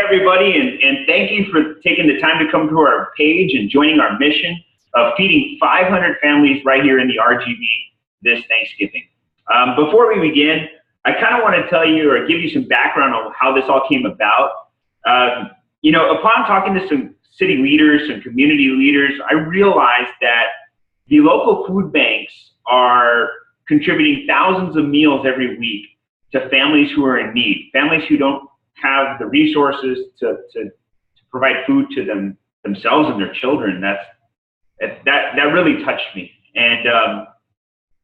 everybody, and thank you for taking the time to come to our page and joining our mission of feeding 500 families right here in the RGV this Thanksgiving. Before we begin, I kind of want to tell you or give you some background on how this all came about. Upon talking to some city leaders, some community leaders, I realized that the local food banks are contributing thousands of meals every week to families who are in need, families who don't have the resources to provide food to themselves and their children. That really touched me. And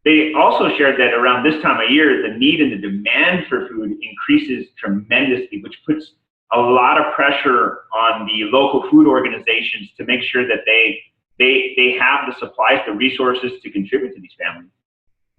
they also shared that around this time of year, the need and the demand for food increases tremendously, which puts a lot of pressure on the local food organizations to make sure that they have the supplies, the resources to contribute to these families.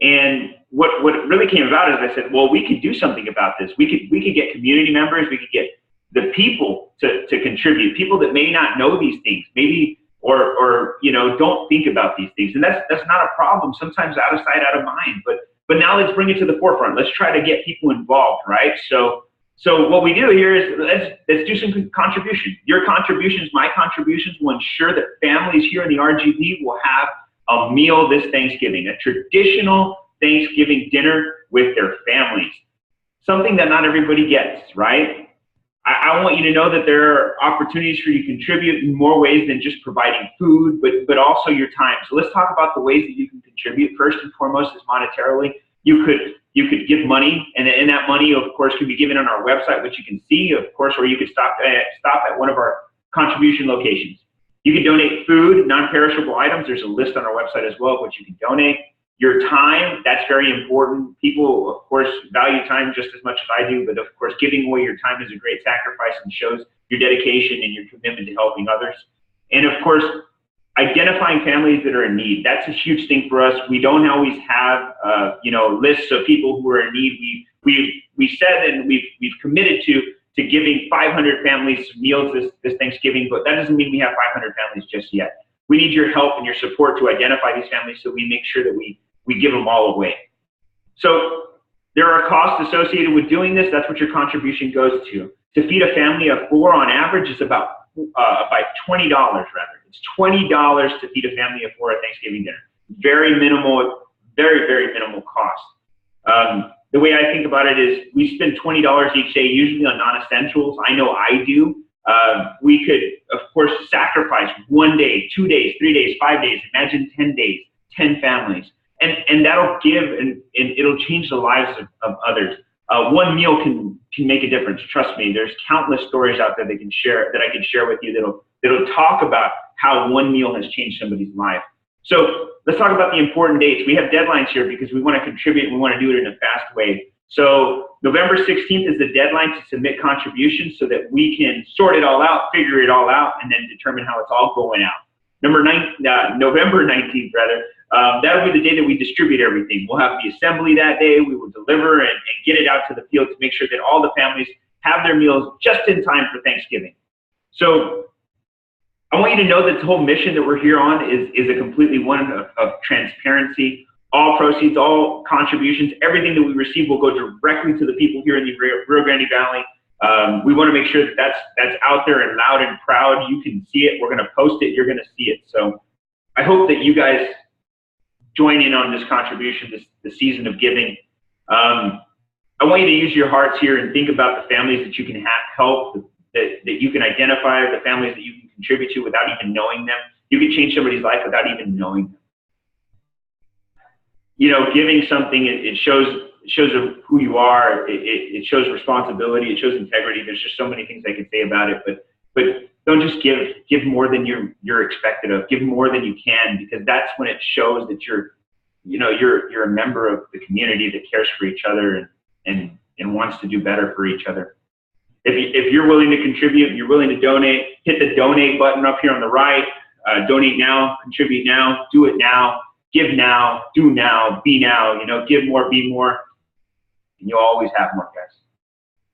And what really came about is I said, well, we could do something about this. We could get community members, we could get the people to contribute, people that may not know these things, maybe or don't think about these things. And that's not a problem. Sometimes out of sight, out of mind. But now let's bring it to the forefront. Let's try to get people involved, right? So what we do here is let's do some contribution. Your contributions, my contributions will ensure that families here in the RGV will have a meal this Thanksgiving, a traditional Thanksgiving dinner with their families. Something that not everybody gets, right? I want you to know that there are opportunities for you to contribute in more ways than just providing food, but also your time. So let's talk about the ways that you can contribute. First and foremost is monetarily. You could give money, and that money, of course, can be given on our website, which you can see, of course, or you could stop at one of our contribution locations. You can donate food, non-perishable items. There's a list on our website as well of what you can donate. Your time, that's very important. People, of course, value time just as much as I do, but of course, giving away your time is a great sacrifice and shows your dedication and your commitment to helping others. And of course, identifying families that are in need. That's a huge thing for us. We don't always have, lists of people who are in need. We said and we've committed to giving 500 families meals this Thanksgiving, but that doesn't mean we have 500 families just yet. We need your help and your support to identify these families so we make sure that we give them all away. So there are costs associated with doing this. That's what your contribution goes to. To feed a family of 4 on average is about $20 rather. It's $20 to feed a family of 4 at Thanksgiving dinner. Very minimal, very, very minimal cost. The way I think about it is we spend $20 each day, usually on non-essentials. I know I do. We could, of course, sacrifice 1 day, 2 days, 3 days, 5 days. Imagine 10 days, 10 families. And that'll give and it'll change the lives of others. One meal can make a difference. Trust me, there's countless stories out there that I can share with you that'll talk about how one meal has changed somebody's life. So let's talk about the important dates. We have deadlines here because we want to contribute and we want to do it in a fast way. So November 16th is the deadline to submit contributions so that we can sort it all out, figure it all out, and then determine how it's all going out. November 19th, that'll be the day that we distribute everything. We'll have the assembly that day. We will deliver and get it out to the field to make sure that all the families have their meals just in time for Thanksgiving. So I want you to know that the whole mission that we're here on is a completely one of transparency. All proceeds, all contributions, everything that we receive will go directly to the people here in the Rio Grande Valley. We want to make sure that that's out there and loud and proud. You can see it. We're going to post it. You're going to see it. So I hope that you guys join in on this contribution, the season of giving. I want you to use your hearts here and think about the families that you can help, that you can identify, the families that you can contribute to without even knowing them. You can change somebody's life without even knowing them. Giving something, it shows who you are. It shows responsibility. It shows integrity. There's just so many things I can say about it, but don't just give more than you're expected of. Give more than you can, because that's when it shows that you're a member of the community that cares for each other and wants to do better for each other. If you're willing to contribute and you're willing to donate, hit the donate button up here on the right. Donate now, contribute now, do it now, give now, do now, be now. Give more, be more, and you'll always have more, guys.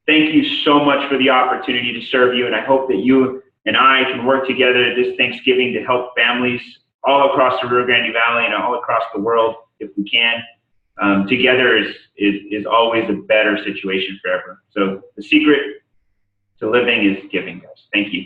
Thank you so much for the opportunity to serve you, and I hope that you and I can work together this Thanksgiving to help families all across the Rio Grande Valley and all across the world if we can. Together is always a better situation for everyone. So the secret So living is giving, guys. Thank you.